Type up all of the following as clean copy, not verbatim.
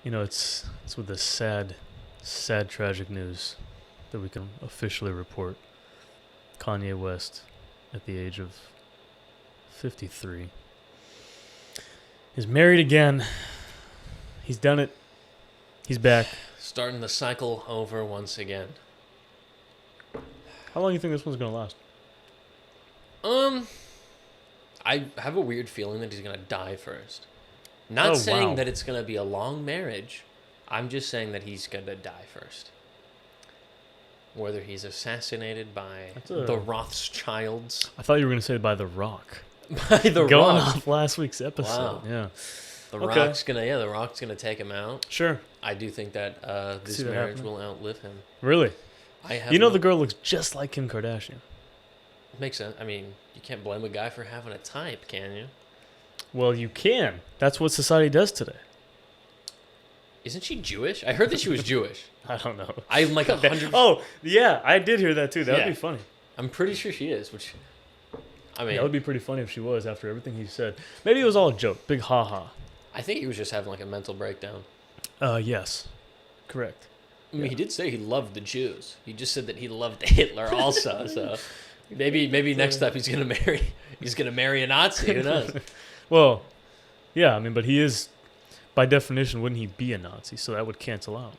It's with this sad, tragic news that we can officially report. Kanye West, at the age of 53, is married again. He's done it. He's back. Starting the cycle over once again. How long do you think this one's gonna last? I have a weird feeling that he's gonna die first. Not saying that it's gonna be a long marriage. I'm just saying that he's gonna die first. Whether he's assassinated by the Rothschilds. I thought you were gonna say by The Rock. By the Going Rock. off last week's episode. Wow. Yeah. The Rock's gonna take him out. Sure. I do think that this marriage will outlive him. Really? I the girl looks just like Kim Kardashian. Makes sense. I mean, you can't blame a guy for having a type, can you? Well, you can. That's what society does today. Isn't she Jewish? I heard that she was Jewish. I don't know. I'm like 100. Oh, yeah, I did hear that too. That would be funny. I'm pretty sure she is. Which, I mean, that would be pretty funny if she was after everything he said. Maybe it was all a joke. Big ha-ha. I think he was just having like a mental breakdown. Yes. Correct. I mean, he did say he loved the Jews. He just said that he loved Hitler also. So maybe next up he's gonna marry a Nazi. Who knows? Well, yeah. I mean, but he is, by definition, wouldn't he be a Nazi? So that would cancel out.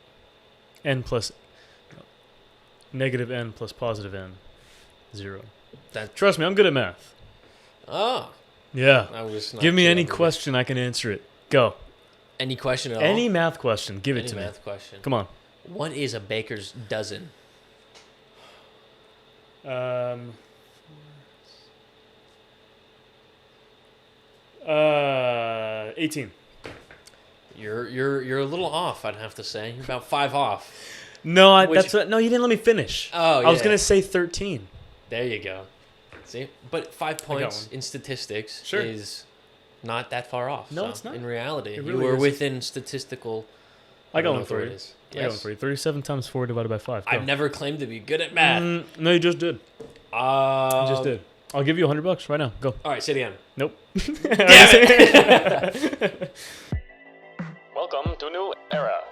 N plus negative n plus positive n, 0. Trust me, I'm good at math. Oh. Yeah. I was not Give me any question, I can answer it. Go. Any question at all? Any math question, give it to me. Any math question. Come on. What is a baker's dozen? 18. You're a little off, I'd have to say. You're about 5 off. No, you didn't let me finish. Oh, yeah. I was gonna say 13. There you go. See, but 5 points in statistics is not that far off. No, so it's not. In reality, Really you were is. within statistical. I got one for you. Yes. I got one for you. 37 times 4 divided by 5. Go. I've never claimed to be good at math. No, you just did. You just did. I'll give you $100 right now. Go. All right, sit down. Nope. Damn it! Welcome to a new era,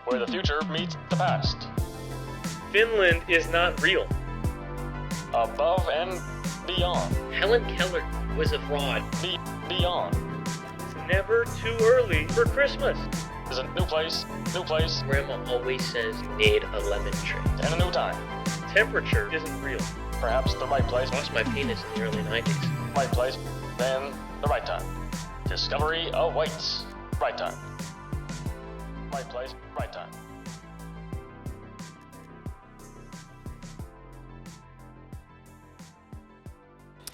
where the future meets the past. Finland is not real. Above and beyond. Helen Keller was a fraud. Beyond. It's never too early for Christmas. There's a new place. Grandma always says you need a lemon tree. And a new time. Temperature isn't real. Perhaps the right place. Lost my penis in the early 90s. Right place, then the right time. Discovery awaits. Right time. Right place, right time.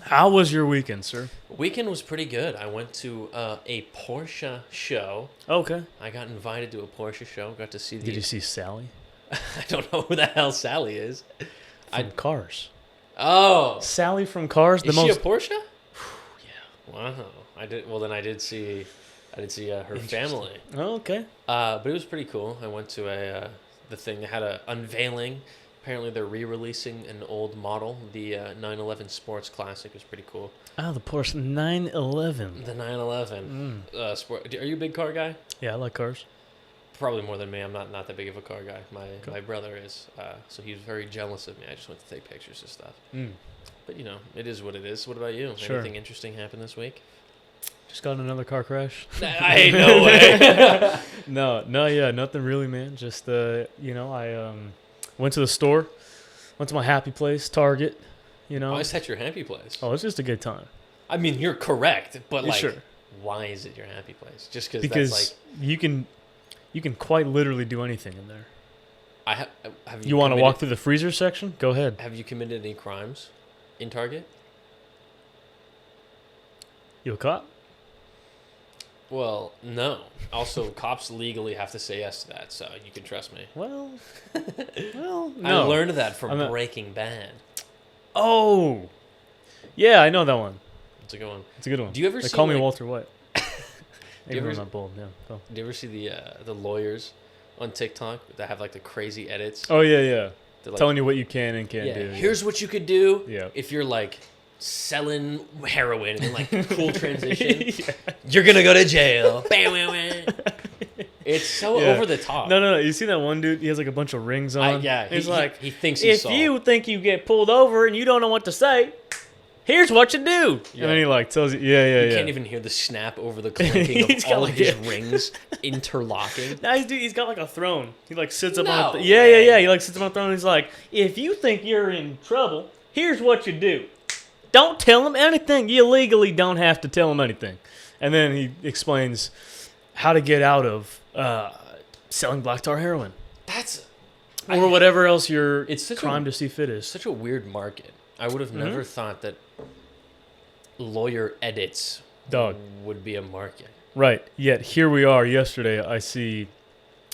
How was your weekend, sir? Weekend was pretty good. I went to a Porsche show. Okay. I got invited to a Porsche show. Got to see the... Did you see Sally? I don't know who the hell Sally is. From Cars. Oh. Sally from Cars. Is she a Porsche? Yeah. Wow. I did. Well, then I did see her family. Oh, okay. But it was pretty cool. I went to the thing. They had a unveiling. Apparently, they're re-releasing an old model. The 911 Sports Classic was pretty cool. Oh, the Porsche 911. The 911 sport. Are you a big car guy? Yeah, I like cars. Probably more than me. I'm not that big of a car guy. My brother is. So he was very jealous of me. I just went to take pictures and stuff. But it is what it is. What about you? Sure. Anything interesting happened this week? Just got in another car crash. Ain't no way. No, yeah, nothing really, man. Just I went to the store, went to my happy place, Target. Why is that your happy place? Oh, it's just a good time. I mean, you're correct, but Sure. Why is it your happy place? Just because that's you can quite literally do anything in there. Have you want to walk through the freezer section? Go ahead. Have you committed any crimes in Target? You a cop? Well, no. Also, cops legally have to say yes to that, so you can trust me. Well, no. I learned that from Breaking Bad. Oh, yeah, I know that one. It's a good one. It's a good one. Do you ever they see call me Walter White? Do you ever not bold? Yeah. Go. Do you ever see the lawyers on TikTok that have like the crazy edits? Oh yeah. Like, telling you what you can and can't do. Here's what you could do. Yeah. If you're like selling heroin and like cool transition, you're gonna go to jail. It's so over the top. No. You see that one dude? He has like a bunch of rings on. Yeah. He's like, he thinks he's if you think you get pulled over and you don't know what to say, here's what you do. Yeah. And then he like tells you, you can't even hear the snap over the clanking of all of his rings interlocking. Nice dude. He's got like a throne. He like sits up on. No Yeah. He like sits up on a throne. And he's like, if you think you're in trouble, here's what you do. Don't tell them anything. You legally don't have to tell them anything. And then he explains how to get out of selling black tar heroin. Or whatever else your crime to see fit is. Such a weird market. I would have never thought that lawyer edits would be a market. Right. Yet here we are. Yesterday I see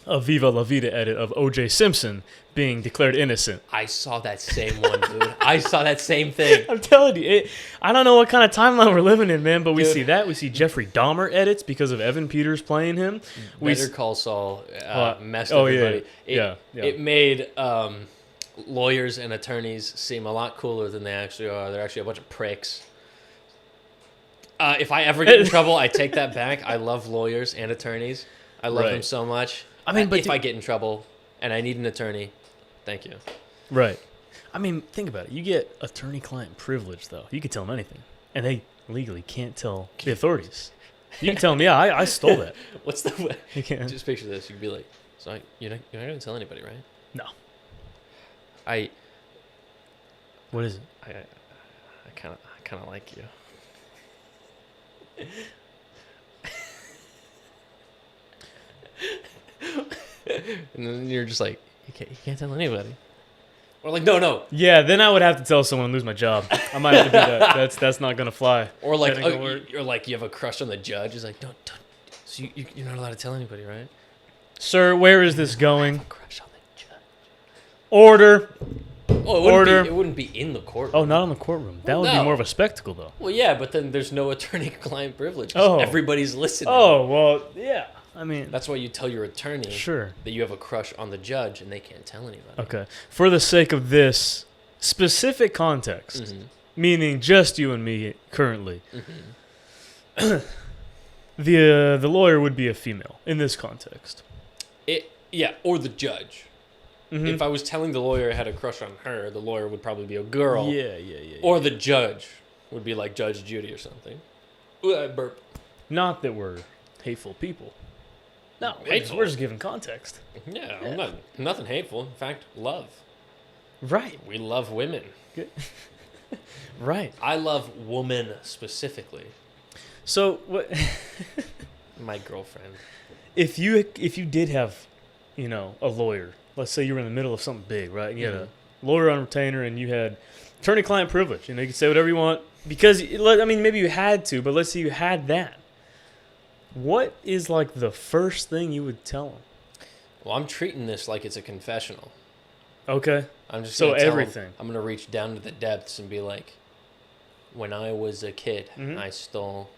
a Viva La Vida edit of O.J. Simpson being declared innocent. I saw that same one, dude. I saw that same thing. I'm telling you, I don't know what kind of timeline we're living in, man, but we see that. We see Jeffrey Dahmer edits because of Evan Peters playing him. Better Call Saul messed everybody. It made lawyers and attorneys seem a lot cooler than they actually are. They're actually a bunch of pricks. If I ever get in trouble, I take that back. I love lawyers and attorneys. I love them so much. I mean, but if I get in trouble and I need an attorney, thank you. Right. I mean, think about it. You get attorney-client privilege, though. You can tell them anything, and they legally can't tell the authorities. You can tell them, I stole that. What's the way? You can't. Just picture this. You could be like, so you're not going to tell anybody, right? No. What is it? I kind of like you. And then you're just like, you can't tell anybody. Or like, no. Yeah, then I would have to tell someone and lose my job. I might have to do that. That's not gonna fly. Or like, you're like, you have a crush on the judge. He's like, don't. So you're not allowed to tell anybody, right? Sir, where is this going? I have a crush on the judge. Order. Oh, it wouldn't be in the courtroom. Oh, not in the courtroom. That would be more of a spectacle, though. Well, yeah, but then there's no attorney-client privilege. Oh. Everybody's listening. Oh, well, yeah. I mean, that's why you tell your attorney that you have a crush on the judge and they can't tell anybody. Okay. For the sake of this specific context, meaning just you and me currently, the lawyer would be a female in this context. Or the judge. If I was telling the lawyer I had a crush on her, the lawyer would probably be a girl. Yeah. Or the judge would be like Judge Judy or something. Ooh, I burp. Not that we're hateful people. No, we're just giving context. Yeah. I'm not nothing hateful. In fact, love. Right. We love women. Good. Right. I love woman specifically. So what? My girlfriend. If you did have, a lawyer. Let's say you were in the middle of something big, right? And you had a lawyer on retainer, and you had attorney-client privilege. You could say whatever you want because maybe you had to, but let's say you had that. What is like the first thing you would tell them? Well, I'm treating this like it's a confessional. Okay. I'm just everything. I'm gonna reach down to the depths and be like, when I was a kid, I stole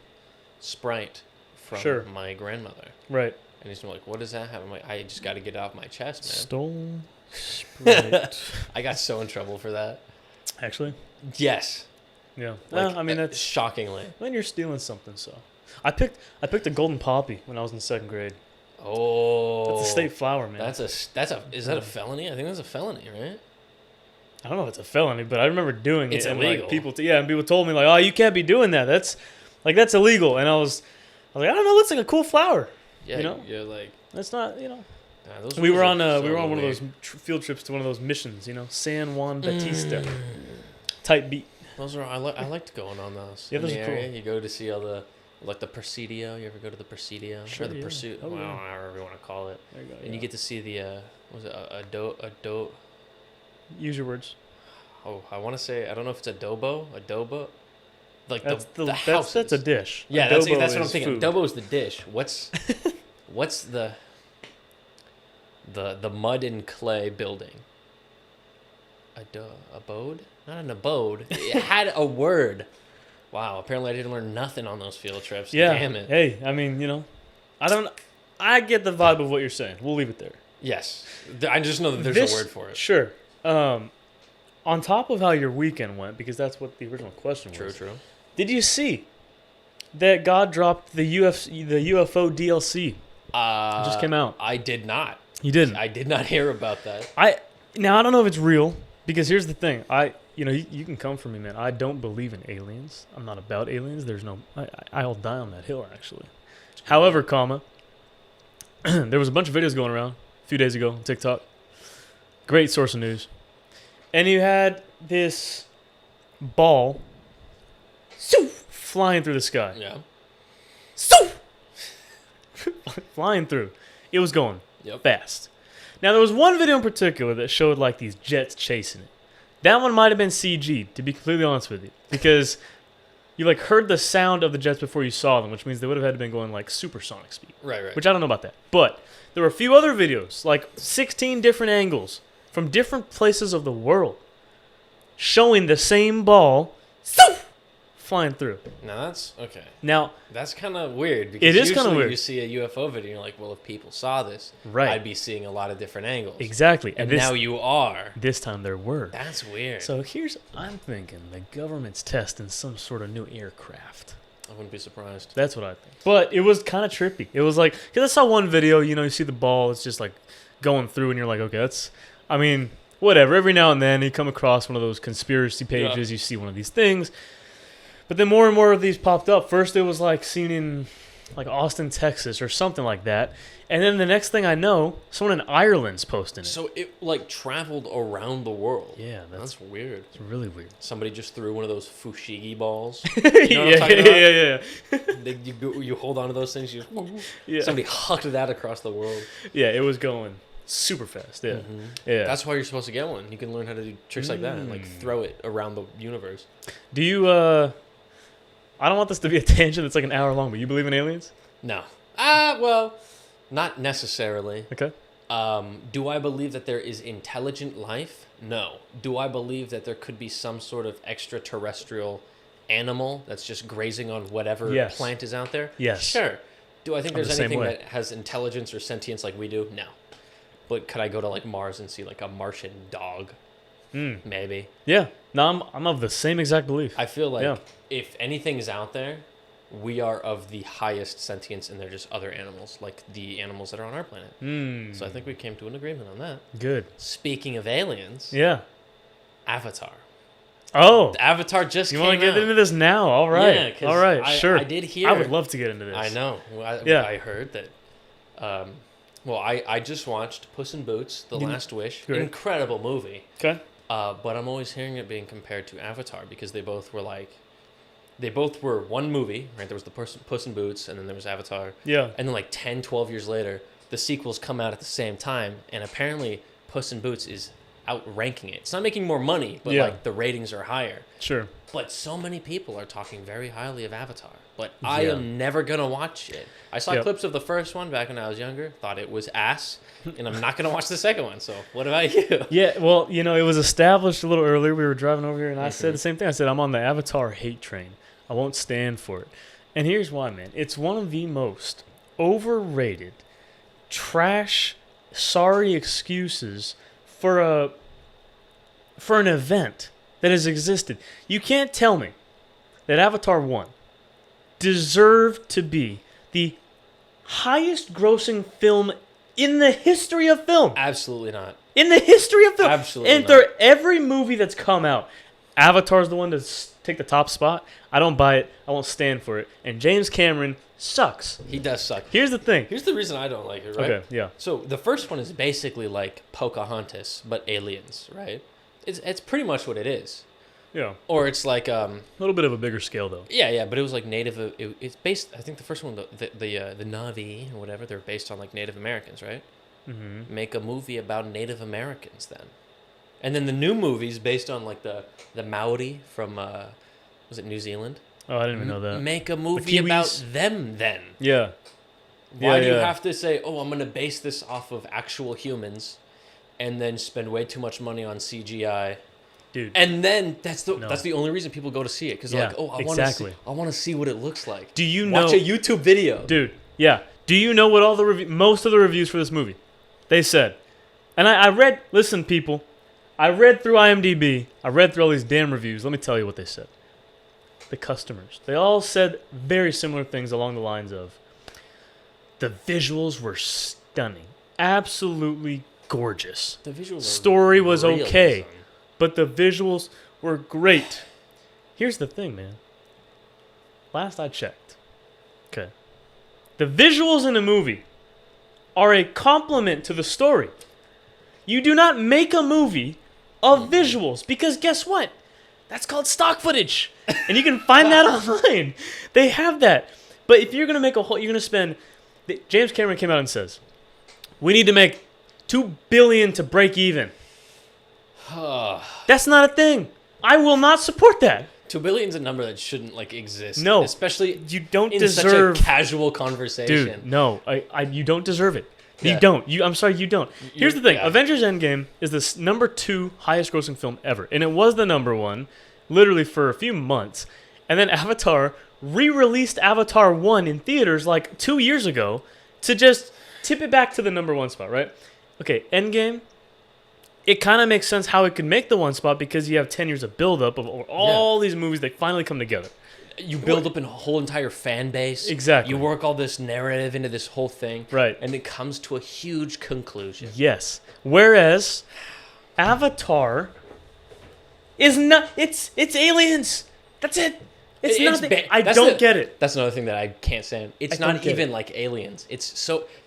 Sprite from my grandmother. Right. And he's like, "What does that have?" I'm like, "I just got to get it off my chest, man." Stole Sprite. I got so in trouble for that. Actually. Yes. Yeah. That's shockingly. When you're stealing something, so. I picked a golden poppy when I was in 2nd grade. Oh, that's a state flower, man. Is that a felony? I think that's a felony, right? I don't know if it's a felony, but I remember doing it. It's illegal. And people told me like, "Oh, you can't be doing that. That's illegal." And I was like, "I don't know. It looks like a cool flower." Yeah, you're like, that's not. We were on one of those field trips to one of those missions. San Juan Bautista type beat. Those are I liked going on those. Yeah, those are cool. You go to see all the. Like the Presidio, you ever go to the Presidio? Sure, or the Pursuit, however you want to call it. There you go, and you get to see the, Use your words. Oh, I want to say, I don't know if it's adobo. Like that's the houses. That's a dish. Yeah, that's what I'm thinking. Food. Adobo is the dish. What's the mud and clay building? Abode? Not an abode. It had a word. Wow, apparently I didn't learn nothing on those field trips. Yeah. Damn it. Hey, I get the vibe of what you're saying. We'll leave it there. Yes. I just know that there's a word for it. Sure. On top of how your weekend went, because that's what the original question was. True. Did you see that God dropped the UFO DLC It just came out. I did not. You didn't? I did not hear about that. Now, I don't know if it's real, because here's the thing. You can come for me, man. I don't believe in aliens. I'm not about aliens. I'll die on that hill, actually. However, there was a bunch of videos going around a few days ago on TikTok. Great source of news. And you had this ball flying through the sky. Yeah. Flying through. It was going fast. Now, there was one video in particular that showed, like, these jets chasing it. That one might have been CG, to be completely honest with you. Because you, like, heard the sound of the jets before you saw them, which means they would have had to been going, like, supersonic speed. Right. Which I don't know about that. But there were a few other videos, like 16 different angles from different places of the world, showing the same ball flying through. Now that's okay. Now that's kind of weird, because it is kind of weird. You see a UFO video and you're like, well, if people saw this, right, I'd be seeing a lot of different angles. Exactly. And now you are. This time there were. That's weird. So I'm thinking the government's testing some sort of new aircraft. I wouldn't be surprised. That's what I think. But it was kind of trippy. It was like, because I saw one video, you see the ball, it's just like going through and you're like, okay, whatever. Every now and then you come across one of those conspiracy pages, you see one of these things. But then more and more of these popped up. First it was like seen in like Austin, Texas or something like that. And then the next thing I know, someone in Ireland's posting it. So it like traveled around the world. Yeah, that's weird. It's really weird. Somebody just threw one of those fushigi balls. You know what I'm talking about? Yeah. You hold on to those things. Somebody hucked that across the world. Yeah, it was going super fast. Yeah, yeah. That's why you're supposed to get one. You can learn how to do tricks like that and like throw it around the universe. Do you? I don't want this to be a tangent that's like an hour long, but you believe in aliens? No. Well, not necessarily. Okay. Do I believe that there is intelligent life? No. Do I believe that there could be some sort of extraterrestrial animal that's just grazing on whatever plant is out there? Yes. Sure. Do I think there's anything that has intelligence or sentience like we do? No. But could I go to like Mars and see like a Martian dog? Maybe. Yeah. No, I'm of the same exact belief. I feel like if anything is out there, we are of the highest sentience, and they're just other animals, like the animals that are on our planet. So I think we came to an agreement on that. Good. Speaking of aliens, Avatar. Oh, Avatar just came out. You want to get into this now? All right. Yeah, all right. Sure. I did hear. I would love to get into this. I know. I heard that. I just watched Puss in Boots: The Last Wish. Great. Incredible movie. Okay. But I'm always hearing it being compared to Avatar, because they both were one movie, right? There was the Puss in Boots, and then there was Avatar. Yeah. And then like 10, 12 years later, the sequels come out at the same time, and apparently Puss in Boots is outranking it. It's not making more money, but like the ratings are higher. Sure. But so many people are talking very highly of Avatar. But I am never going to watch it. I saw clips of the first one back when I was younger, thought it was ass, and I'm not going to watch the second one. So what about you? Yeah, well, it was established a little earlier. We were driving over here, and I said the same thing. I said, I'm on the Avatar hate train. I won't stand for it. And here's why, man. It's one of the most overrated, trash, sorry excuses for an event that has existed. You can't tell me that Avatar 1 deserved to be the highest grossing film in the history of film. Absolutely not. In the history of film. Absolutely not. Every movie that's come out, Avatar's the one to take the top spot. I don't buy it. I won't stand for it. And James Cameron sucks. He does suck. Here's the thing. Here's the reason I don't like it, right? Okay, yeah. So the first one is basically like Pocahontas, but aliens, right? It's pretty much what it is. Yeah. Or it's like a little bit of a bigger scale, though. Yeah, but it was like native. It's based. I think the first one, the Na'vi or whatever, they're based on like Native Americans, right? Mm-hmm. Make a movie about Native Americans then, and then the new movie's based on like the Maori from was it New Zealand? Oh, I didn't even know that. Make a movie about them then. Yeah. Why do you have to say, oh, I'm going to base this off of actual humans, and then spend way too much money on CGI? Dude. And then that's the only reason people go to see it, because they're like, oh, I want to see what it looks like. Do you know? Watch a YouTube video, dude. Yeah. Do you know what all the most of the reviews for this movie? They said, and I read. Listen, people, I read through IMDb. I read through all these damn reviews. Let me tell you what they said. The customers, they all said very similar things along the lines of, The visuals were stunning. Absolutely gorgeous. The visuals. Story was real, okay, son. but the visuals were great. Here's the thing, man. Last I checked. Okay. The visuals in a movie are a complement to the story. You do not make a movie of visuals because guess what? That's called stock footage. And you can find that online. They have that. But if you're going to make a whole, you're going to spend, James Cameron came out and says, we need to make $2 billion to break even. That's not a thing. I will not support that. $2 billion is a number that shouldn't like exist. No, especially you don't in deserve such a casual conversation. Dude, no, you don't deserve it. Yeah. You don't. I'm sorry, you don't. Here's the thing: yeah. Avengers: Endgame is the number 2 highest-grossing film ever, and it was the number 1, literally for a few months. And then Avatar re-released Avatar 1 in theaters like 2 years ago to just tip it back to the number 1 spot, right? Okay, Endgame. It kind of makes sense how it could make the 1 spot because you have 10 years of build-up of all these movies that finally come together. You build up a whole entire fan base. Exactly. You work all this narrative into this whole thing. Right. And it comes to a huge conclusion. Yes. Whereas Avatar is not. It's aliens. That's it. It's nothing. I don't get it. That's another thing that I can't stand. It's I don't not get even it. like aliens. It's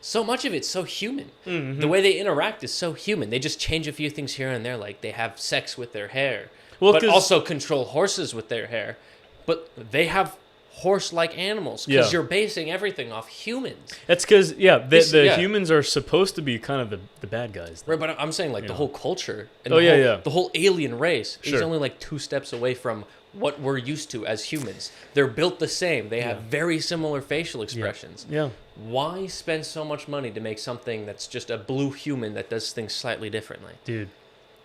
so much of it's so human. Mm-hmm. The way they interact is so human. They just change a few things here and there, like they have sex with their hair, Well, but 'cause- also control horses with their hair. But they have horse-like animals because Yeah. you're basing everything off humans. That's because the Yeah. humans are supposed to be kind of the bad guys. Right, but I'm saying like the whole culture and Oh, the yeah, whole, yeah. the whole alien race is Sure. only like 2 steps away from what we're used to as humans. They're built the same. They have very similar facial expressions. Yeah. Why spend so much money to make something that's just a blue human that does things slightly differently? Dude.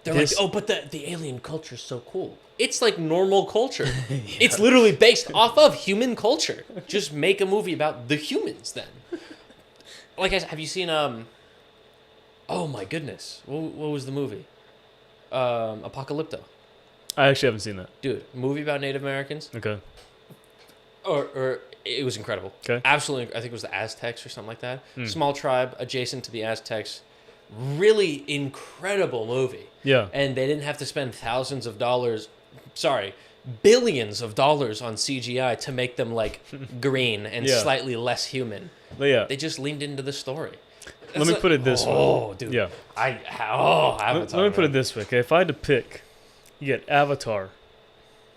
They're This- like, oh, but the alien culture is so cool. It's like normal culture. It's literally based off of human culture. Just make a movie about the humans then. Like, have you seen, oh my goodness. What was the movie? Apocalypto. I actually haven't seen that. Dude, movie about Native Americans. Okay. Or it was incredible. Okay. Absolutely. I think it was the Aztecs or something like that. Small tribe adjacent to the Aztecs. Really incredible movie. Yeah. And they didn't have to spend billions of dollars on CGI to make them like green and Yeah. slightly less human. But yeah. They just leaned into the story. Let me put it this way. Oh, dude. Yeah. Avatar. Let me put it this way. Okay, if I had to pick, you get Avatar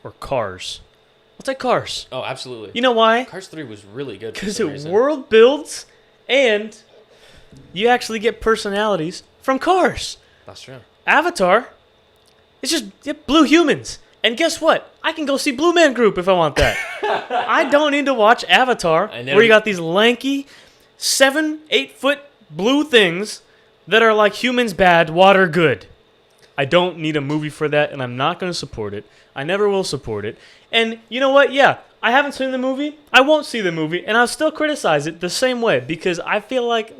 or Cars. I'll take Cars. Oh, absolutely. You know why? Cars 3 was really good. for Because some it reason. world builds and you actually get personalities from Cars. That's true. Avatar, it's just blue humans. And guess what? I can go see Blue Man Group if I want that. I don't need to watch Avatar where you got these lanky 7-8 foot blue things that are like humans bad, water good. I don't need a movie for that, and I'm not going to support it. I never will support it. And you know what? Yeah, I haven't seen the movie. I won't see the movie, and I'll still criticize it the same way because I feel like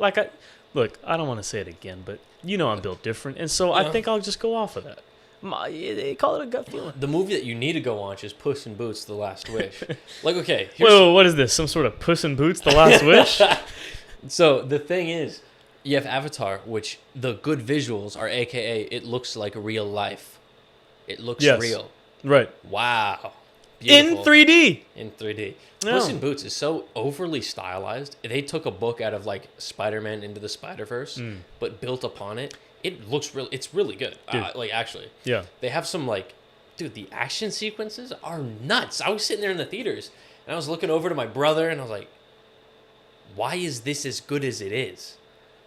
look, I don't want to say it again, but you know I'm built different, and so I think I'll just go off of that. They call it a gut feeling. The movie that you need to go watch is Puss in Boots: The Last Wish. Like, okay, Whoa, what is this? Some sort of Puss in Boots: The Last Wish? So the thing is, you have Avatar, which the good visuals are AKA it looks like real life. It looks real. Right. Wow. In Beautiful. 3D. In 3D. No. Puss in Boots is so overly stylized. They took a book out of like Spider-Man Into the Spider-Verse, but built upon it. It looks real. It's really good. Like actually. Yeah. They have some like, dude, the action sequences are nuts. I was sitting there in the theaters and I was looking over to my brother and I was like, why is this as good as it is?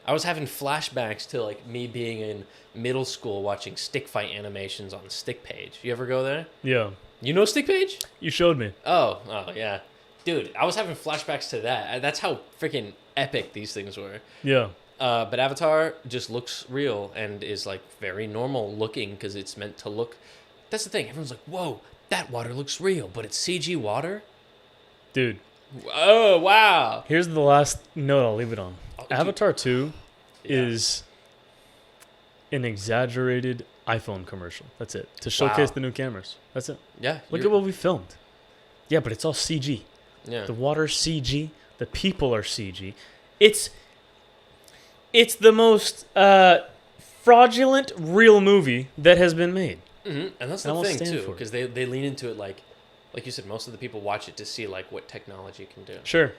I was having flashbacks to like me being in middle school watching stick fight animations on Stick Page. You ever go there? Yeah. You know Stick Page? You showed me. Oh yeah. Dude, I was having flashbacks to that. That's how freaking epic these things were. Yeah. But Avatar just looks real and is like very normal looking because it's meant to look. That's the thing. Everyone's like, whoa, that water looks real, but it's CG water? Dude. Oh, wow. Here's the last note I'll leave it on. Oh, Avatar 2 is an exaggerated iPhone commercial. That's it. To showcase the new cameras. That's it. Yeah. Look at what we filmed. Yeah, but it's all CG. Yeah. The water's CG. The people are CG. It's the most fraudulent real movie that has been made. Mm-hmm. And that's the thing too, because they lean into it like you said. Most of the people watch it to see like what technology can do. Sure.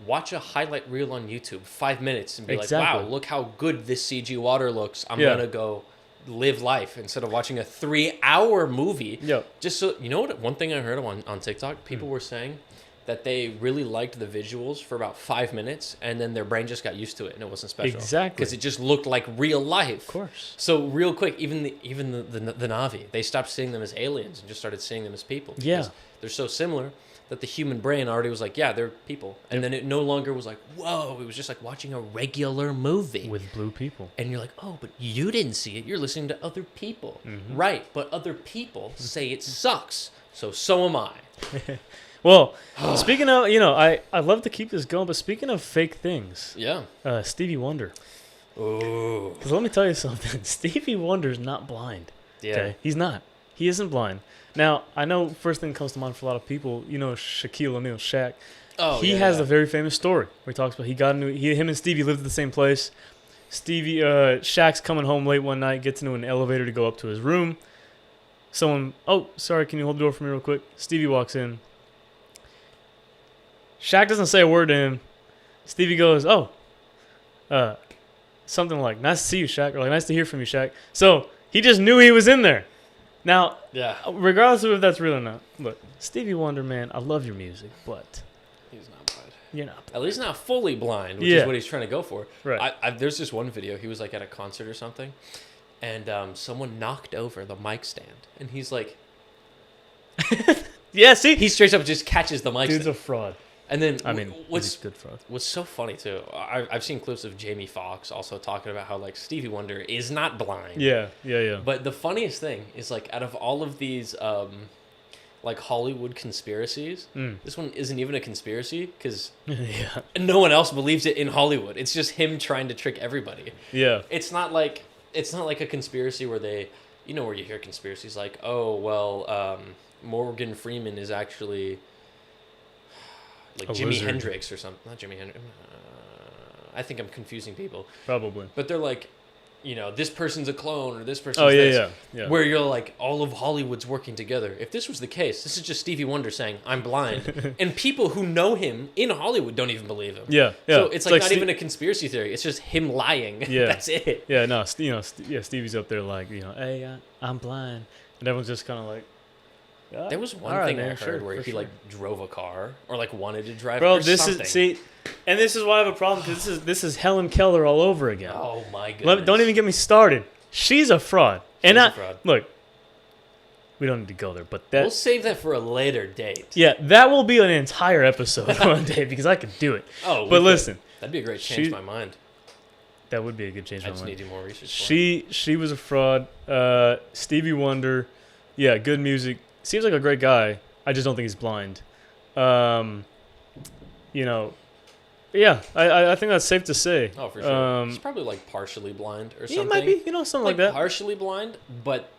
Watch a highlight reel on YouTube, 5 minutes, and be like, "Wow, look how good this CG water looks." I'm gonna go live life instead of watching a 3-hour movie. Yeah. Just so you know what? One thing I heard on TikTok, people were saying that they really liked the visuals for about 5 minutes, and then their brain just got used to it, and it wasn't special. Exactly. Because it just looked like real life. Of course. So real quick, even the Na'vi, they stopped seeing them as aliens and just started seeing them as people. Yeah. They're so similar that the human brain already was like, yeah, they're people. And then it no longer was like, whoa, it was just like watching a regular movie. With blue people. And you're like, oh, but you didn't see it. You're listening to other people. Mm-hmm. Right, but other people say it sucks. So am I. Well, speaking of, I love to keep this going, but speaking of fake things. Yeah. Stevie Wonder. Oh. Because let me tell you something. Stevie Wonder's not blind. Yeah. Okay? He's not. He isn't blind. Now, I know first thing comes to mind for a lot of people, Shaquille O'Neal, Shaq. Oh, he has a very famous story where he talks about him and Stevie lived at the same place. Shaq's coming home late one night, gets into an elevator to go up to his room. Oh, sorry, can you hold the door for me real quick? Stevie walks in. Shaq doesn't say a word to him. Stevie goes, something like, nice to see you, Shaq, or like, nice to hear from you, Shaq. So he just knew he was in there. Now, regardless of if that's real or not, look, Stevie Wonder, man, I love your music, but he's not blind. You're not blind. At least not fully blind, which is what he's trying to go for. Right. There's this one video. He was like at a concert or something, and someone knocked over the mic stand, and he's like, yeah, see, he straight up just catches the mic dude's stand. a fraud. And then what's good fraud? What's so funny too? I've seen clips of Jamie Foxx also talking about how like Stevie Wonder is not blind. Yeah. But the funniest thing is like out of all of these like Hollywood conspiracies, this one isn't even a conspiracy because no one else believes it in Hollywood. It's just him trying to trick everybody. Yeah. It's not like a conspiracy where they, where you hear conspiracies like, oh well, Morgan Freeman is actually like a Jimi wizard. Hendrix or something. Not Jimi Hendrix. I think I'm confusing people. Probably. But they're like, this person's a clone or this person's this. Yeah. Where you're like, all of Hollywood's working together. If this was the case, this is just Stevie Wonder saying, I'm blind. And people who know him in Hollywood don't even believe him. Yeah. So it's like not even a conspiracy theory. It's just him lying. Yeah. That's it. Yeah, no, Stevie's up there like, hey, I'm blind. And everyone's just kind of like, there was one thing I heard where he like drove a car or like wanted to drive. Bro, or this something. And this is why I have a problem because this is Helen Keller all over again. Oh my goodness! Don't even get me started. She's a fraud. She's a fraud. Look, we don't need to go there, but we'll save that for a later date. Yeah, that will be an entire episode one day because I could do it. Oh, but listen, that'd be a great change my mind. That would be a good change. I just need to do more research. She was a fraud. Stevie Wonder, yeah, good music. Seems like a great guy. I just don't think he's blind. Yeah, I think that's safe to say. Oh, for sure. He's probably like partially blind or something. He might be, something like that. Partially blind, but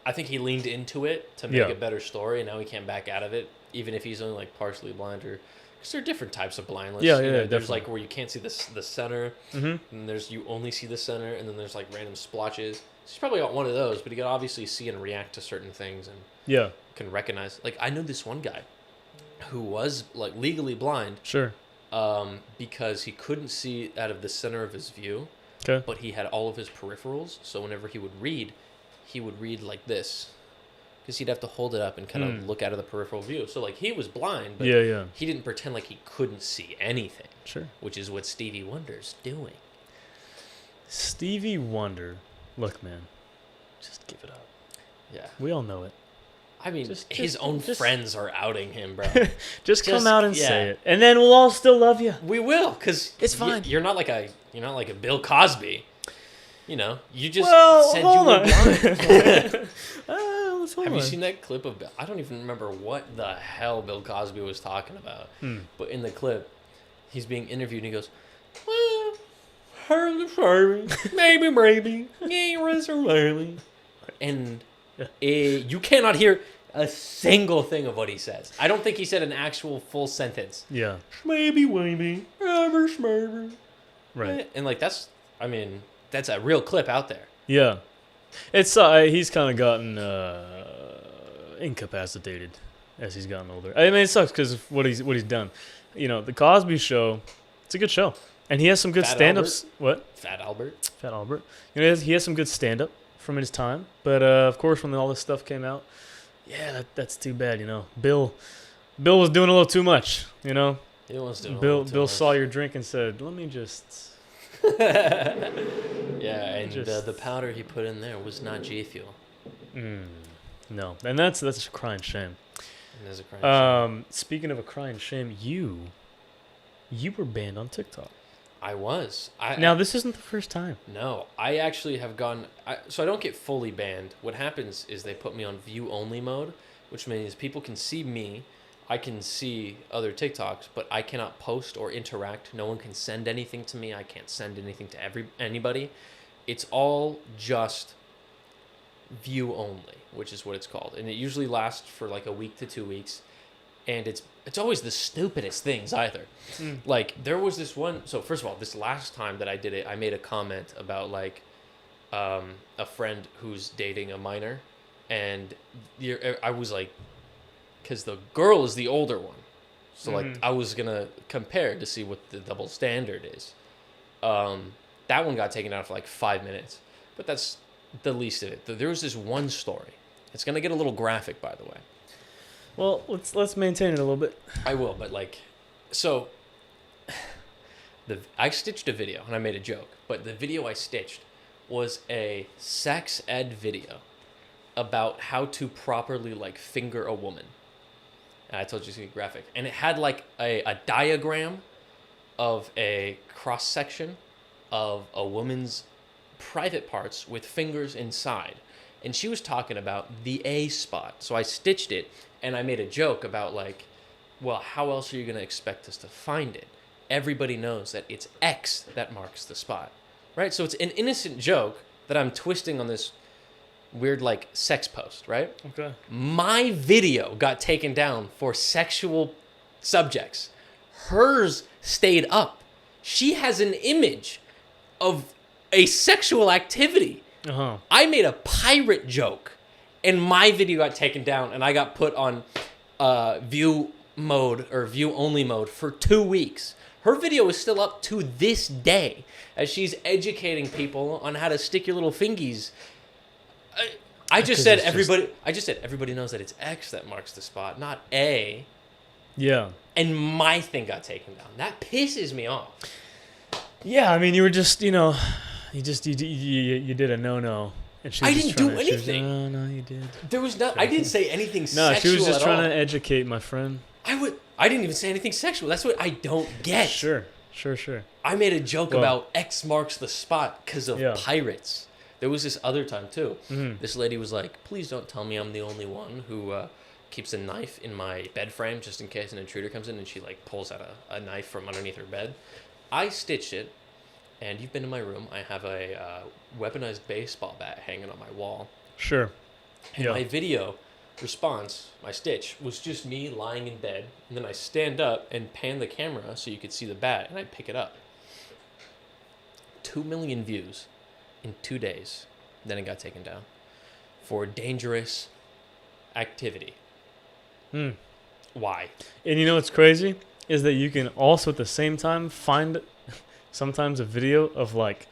I think he leaned into it to make a better story, and now he can't back out of it, even if he's only like partially blind or. Because there are different types of blindness. Yeah, There's definitely. like where you can't see the center, and there's you only see the center, and then there's like random splotches. He's probably got one of those, but he can obviously see and react to certain things and can recognize. Like I know this one guy who was like legally blind. Sure. Because he couldn't see out of the center of his view. Okay. But he had all of his peripherals, so whenever he would read like this. Because he'd have to hold it up and kind of look out of the peripheral view. So, like, he was blind, but he didn't pretend like he couldn't see anything. Sure. Which is what Stevie Wonder's doing. Stevie Wonder, look, man, just give it up. Yeah. We all know it. I mean, his own friends are outing him, bro. just come out and say it. And then we'll all still love you. We will, because it's fine. You're not like a Bill Cosby. You just said hold you on. were blind. Have you on. seen that clip of Bill? I don't even remember what the hell Bill Cosby was talking about. But in the clip, he's being interviewed and he goes, well, maybe, and you cannot hear a single thing of what he says. I don't think he said an actual full sentence. Yeah. Schmaybe, waybe, ever, schmerber. Right. And like that's a real clip out there. Yeah. It's he's kind of gotten incapacitated as he's gotten older. I mean, it sucks because of what he's done. You know, the Cosby Show, it's a good show, and he has some good Fat stand-ups. What? Fat Albert. Fat Albert. You know, he has some good stand-up from his time, but of course, when all this stuff came out, yeah, that's too bad. You know, Bill was doing a little too much. You know, He was doing Bill saw your drink and said, "Let me just." Yeah, and the powder he put in there was not G Fuel. No, and that's a crying shame. It is a crying shame. Speaking of a crying shame, you were banned on TikTok. I was. Now this isn't the first time. No, I actually have gone. So I don't get fully banned. What happens is they put me on view only mode, which means people can see me. I can see other TikToks, but I cannot post or interact. No one can send anything to me. I can't send anything to anybody. It's all just view only, which is what it's called. And it usually lasts for like a week to 2 weeks. And it's always the stupidest things either. Like there was this one. So first of all, this last time that I did it, I made a comment about like a friend who's dating a minor. And I was like, because the girl is the older one. So, like, I was going to compare to see what the double standard is. That one got taken out for, like, 5 minutes. But that's the least of it. There was this one story. It's going to get a little graphic, by the way. Well, let's maintain it a little bit. I will, but, like... So, I stitched a video, and I made a joke. But the video I stitched was a sex ed video about how to properly, like, finger a woman. I told you it's going to be graphic. And it had like a diagram of a cross-section of a woman's private parts with fingers inside. And she was talking about the A spot. So I stitched it and I made a joke about like, well, how else are you going to expect us to find it? Everybody knows that it's X that marks the spot, right? So it's an innocent joke that I'm twisting on this weird like sex post, right? Okay. My video got taken down for sexual subjects. Hers stayed up. She has an image of a sexual activity. I made a pirate joke and my video got taken down and I got put on view mode or view only mode for 2 weeks. Her video is still up to this day as she's educating people on how to stick your little fingies. I just said everybody knows that it's X that marks the spot, not A. Yeah. And my thing got taken down. That pisses me off. Yeah, I mean, you were just, you did a no. And she was I didn't do anything. Oh, no, you did. There was not. I didn't say anything sexual No, she was just at trying all. to educate my friend. I didn't even say anything sexual. That's what I don't get. Sure. I made a joke about X marks the spot because of pirates. There was this other time, too. This lady was like, please don't tell me I'm the only one who keeps a knife in my bed frame just in case an intruder comes in, and she, like, pulls out a knife from underneath her bed. I stitched it, and you've been in my room. I have a weaponized baseball bat hanging on my wall. Sure. And my video response, my stitch, was just me lying in bed, and then I stand up and pan the camera so you could see the bat, and I pick it up. 2 million views in 2 days. Then it got taken down for dangerous activity. Why? And you know what's crazy is that you can also at the same time find sometimes a video of like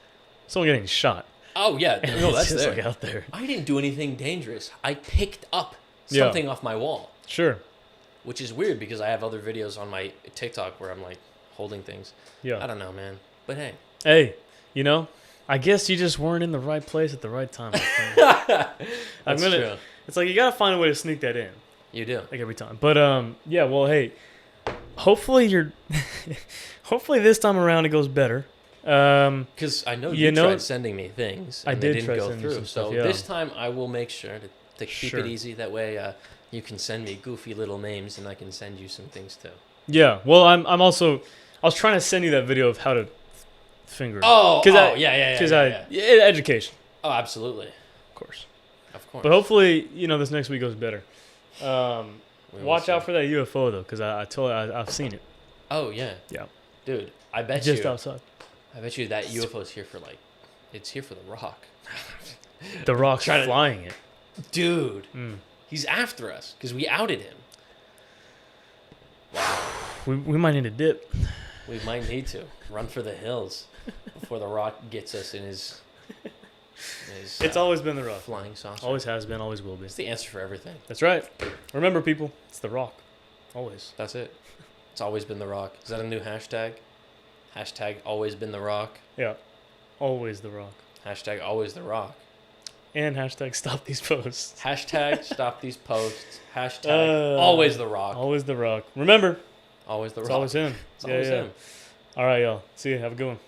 someone getting shot. Oh yeah, no, that's just there. like out there. I didn't do anything dangerous. I picked up something off my wall. Sure. Which is weird because I have other videos on my TikTok where I'm like holding things. Yeah. I don't know, man. But hey. Hey, I guess you just weren't in the right place at the right time. That's true. It's like you gotta find a way to sneak that in. You do. Like every time. But yeah, well, hey, hopefully hopefully this time around it goes better. Because I know you tried sending me things and they didn't go through. So this time I will make sure to keep it easy. That way you can send me goofy little names and I can send you some things too. Yeah. Well, I was trying to send you that video of how to finger. Education. Oh, absolutely. Of course. Of course. But hopefully, this next week goes better. We will Watch out see. for that UFO though, because I've seen it. Oh yeah. Yeah. Dude, I bet Just you. outside. I bet you that UFO's here for it's here for the Rock. The Rock's Trying to- flying it. Dude, Mm. he's after us because we outed him. We might need a dip. We might need to run for the hills before the Rock gets us in his It's always been the Rock. flying saucer. Always has been, always will be. It's the answer for everything. That's right. Remember, people, it's the Rock. Always. That's it. It's always been the Rock. Is that a new hashtag? Hashtag always been the Rock. Yeah. Always the Rock. Hashtag always the Rock. And hashtag stop these posts. Hashtag stop these posts. Hashtag always the Rock. Always the Rock. Remember, Always the it's Rock. always him. It's always him. All right, y'all. See you. Have a good one.